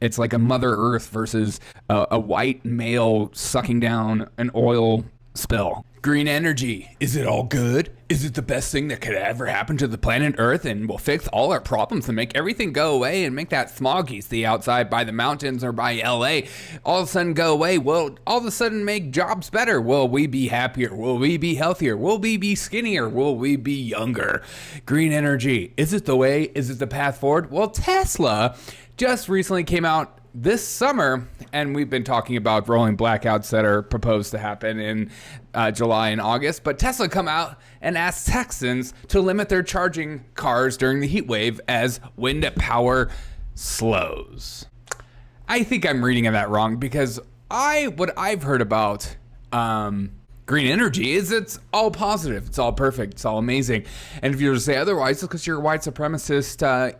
It's like a Mother Earth versus a white male sucking down an oil spill. Green energy. Is it all good? Is it the best thing that could ever happen to the planet Earth and will fix all our problems and make everything go away and make that smog you see outside by the mountains or by LA all of a sudden go away? Will all of a sudden make jobs better? Will we be happier? Will we be healthier? Will we be skinnier? Will we be younger? Green energy. Is it the way? Is it the path forward? Well, Tesla just recently came out this summer, and we've been talking about rolling blackouts that are proposed to happen in July and August, but Tesla come out and asked Texans to limit their charging cars during the heat wave as wind power slows. I think I'm reading that wrong, because what I've heard about green energy is it's all positive, it's all perfect, it's all amazing. And if you were to say otherwise, it's because you're a white supremacist,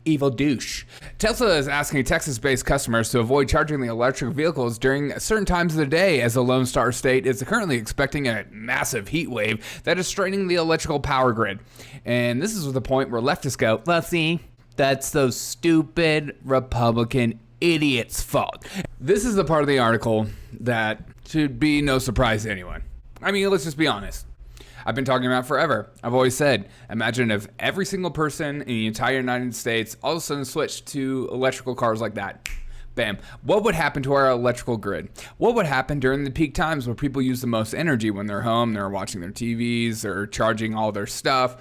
evil douche. Tesla is asking Texas-based customers to avoid charging the electric vehicles during certain times of the day, as the Lone Star State is currently expecting a massive heat wave that is straining the electrical power grid. And this is the point where leftists go, well, see, that's those stupid Republican idiots' fault. This is the part of the article that should be no surprise to anyone. I mean, let's just be honest. I've been talking about forever. I've always said, imagine if every single person in the entire United States all of a sudden switched to electrical cars like that. Bam. What would happen to our electrical grid? What would happen during the peak times where people use the most energy when they're home, they're watching their TVs, they're charging all their stuff?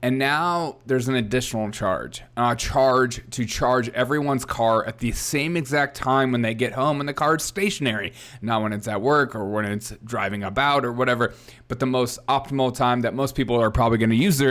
And now there's an additional charge. A charge to charge everyone's car at the same exact time when they get home and the car is stationary. Not when it's at work or when it's driving about or whatever, but the most optimal time that most people are probably going to use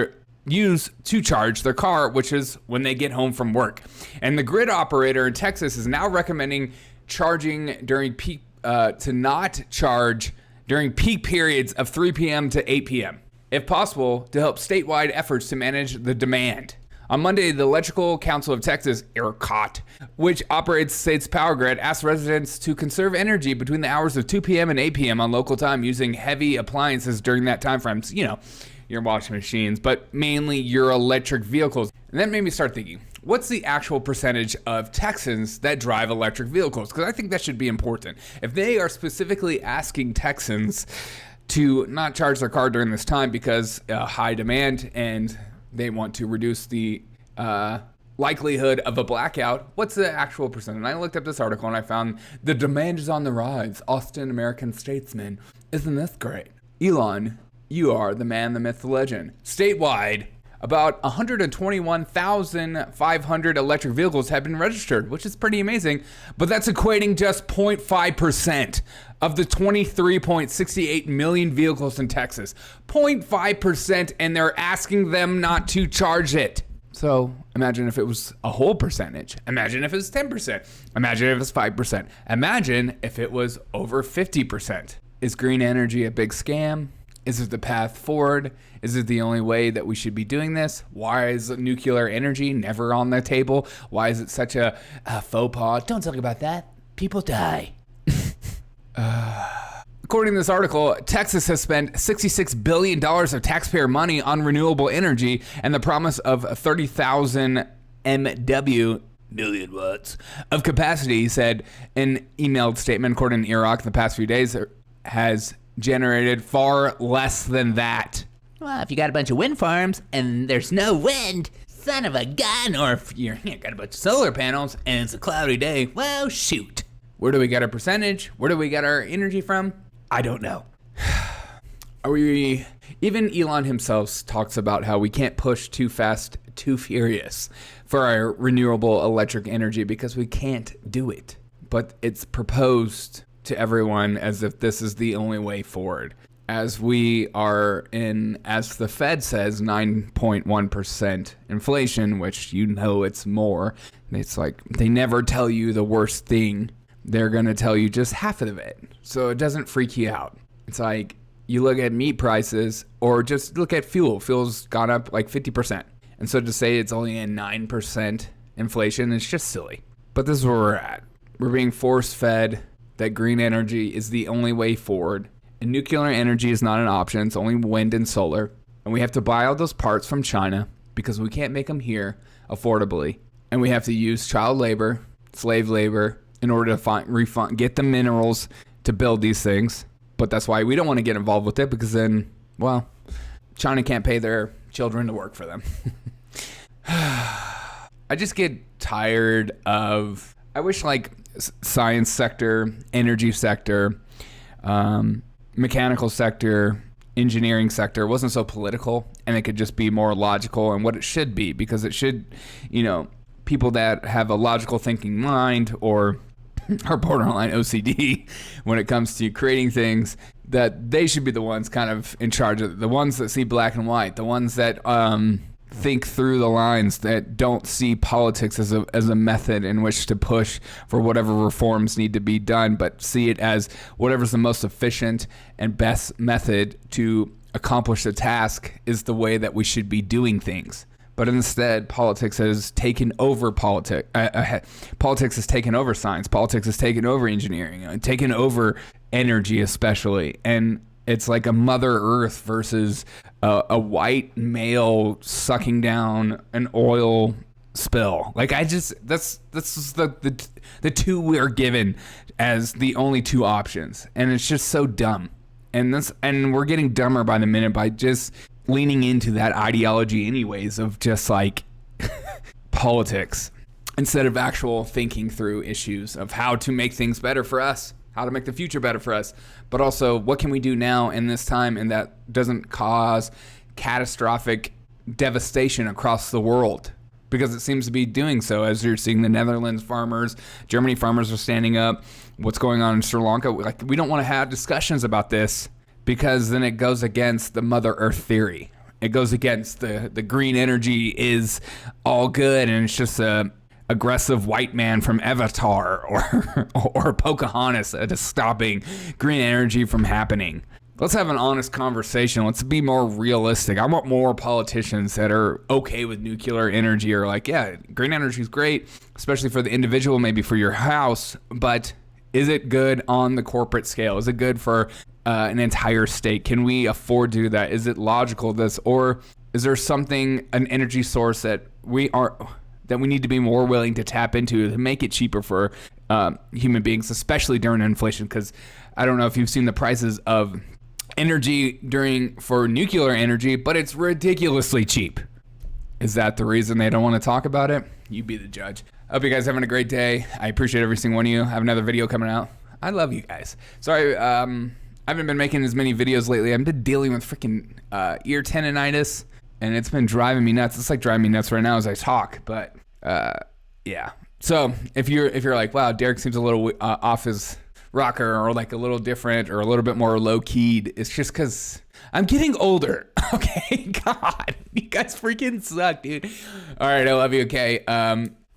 to charge their car, which is when they get home from work. And the grid operator in Texas is now recommending charging during peak, to not charge during peak periods of 3 p.m. to 8 p.m. if possible, to help statewide efforts to manage the demand. On Monday, the Electrical Council of Texas, ERCOT, which operates the state's power grid, asked residents to conserve energy between the hours of 2 p.m. and 8 p.m. on local time using heavy appliances during that time frame. So, your washing machines, but mainly your electric vehicles. And that made me start thinking, what's the actual percentage of Texans that drive electric vehicles? Because I think that should be important. If they are specifically asking Texans to not charge their car during this time because high demand and they want to reduce the likelihood of a blackout, what's the actual percent? And I looked up this article and I found the demand is on the rise. Austin American statesman. Isn't this great? Elon, you are the man, the myth, the legend. Statewide, about 121,500 electric vehicles have been registered, which is pretty amazing, but that's equating just 0.5% of the 23.68 million vehicles in Texas. 0.5%, and they're asking them not to charge it. So imagine if it was a whole percentage. Imagine if it was 10%. Imagine if it was 5%. Imagine if it was over 50%. Is green energy a big scam? Is it the path forward? Is it the only way that we should be doing this? Why is nuclear energy never on the table? Why is it such a faux pas? Don't talk about that. People die. According to this article, Texas has spent $66 billion of taxpayer money on renewable energy and the promise of 30,000 MW, million watts, of capacity, he said in an emailed statement. According to ERCOT, the past few days has generated far less than that. Well, if you got a bunch of wind farms and there's no wind, son of a gun, or if you got a bunch of solar panels and it's a cloudy day, well, shoot. Where do we get our percentage? Where do we get our energy from? I don't know. Even Elon himself talks about how we can't push too fast, too furious for our renewable electric energy because we can't do it. But it's proposed to everyone as if this is the only way forward. As we are in, as the Fed says, 9.1% inflation, which it's more. It's like they never tell you the worst thing. They're going to tell you just half of it. So it doesn't freak you out. It's like you look at meat prices or just look at fuel. Fuel's gone up like 50%. And so to say it's only a 9% inflation is just silly. But this is where we're at. We're being force-fed that green energy is the only way forward. And nuclear energy is not an option. It's only wind and solar. And we have to buy all those parts from China because we can't make them here affordably. and we have to use child labor, slave labor, in order to get the minerals to build these things. But that's why we don't want to get involved with it, because then, well, China can't pay their children to work for them. I just get tired of, I wish like science sector, energy sector, mechanical sector, engineering sector wasn't so political, and it could just be more logical and what it should be, because it should, you know, people that have a logical thinking mind or are borderline OCD when it comes to creating things, that they should be the ones kind of in charge of the ones that see black and white, the ones that think through the lines, that don't see politics as a method in which to push for whatever reforms need to be done, but see it as whatever's the most efficient and best method to accomplish the task is the way that we should be doing things. But instead, politics has taken over politics. Politics has taken over science. Politics has taken over engineering, taken over energy especially. And it's like a Mother Earth versus a white male sucking down an oil spill. Like, that's the two we're given as the only two options. And it's just so dumb. And we're getting dumber by the minute by just leaning into that ideology anyways of just like politics instead of actual thinking through issues of how to make things better for us, how to make the future better for us, but also what can we do now in this time and that doesn't cause catastrophic devastation across the world, because it seems to be doing so, as you're seeing the Netherlands farmers, Germany farmers are standing up, what's going on in Sri Lanka. Like, we don't want to have discussions about this, because then it goes against the Mother Earth theory. It goes against the green energy is all good, and it's just a aggressive white man from Avatar or Pocahontas that is stopping green energy from happening. Let's have an honest conversation. Let's be more realistic. I want more politicians that are okay with nuclear energy, or like, yeah, green energy is great, especially for the individual, maybe for your house, but is it good on the corporate scale? Is it good for an entire state? Can we afford to do that? Is it logical, this, or is there something, an energy source that we need to be more willing to tap into to make it cheaper for human beings, especially during inflation? Because I don't know if you've seen the prices of energy for nuclear energy, but it's ridiculously cheap. Is that the reason they don't want to talk about it? You be the judge. I hope you guys are having a great day. I appreciate every single one of you. I have another video coming out. I love you guys. Sorry, I haven't been making as many videos lately. I've been dealing with freaking ear tendonitis, and it's been driving me nuts. It's like driving me nuts right now as I talk, but yeah. So if you're like, wow, Derek seems a little off his rocker, or like a little different, or a little bit more low-keyed, it's just because I'm getting older. Okay, God, you guys freaking suck, dude. All right, I love you. Okay.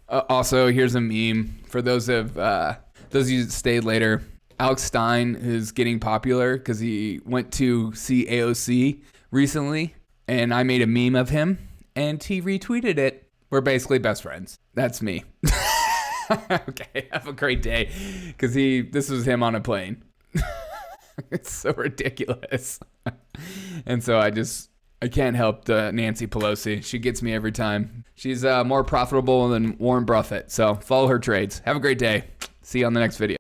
Also, here's a meme for those of you that stayed later. Alex Stein is getting popular because he went to see AOC recently, and I made a meme of him, and he retweeted it. We're basically best friends. That's me. Okay, have a great day, because this was him on a plane. It's so ridiculous. And so I can't help Nancy Pelosi. She gets me every time. She's more profitable than Warren Buffett, so follow her trades. Have a great day. See you on the next video.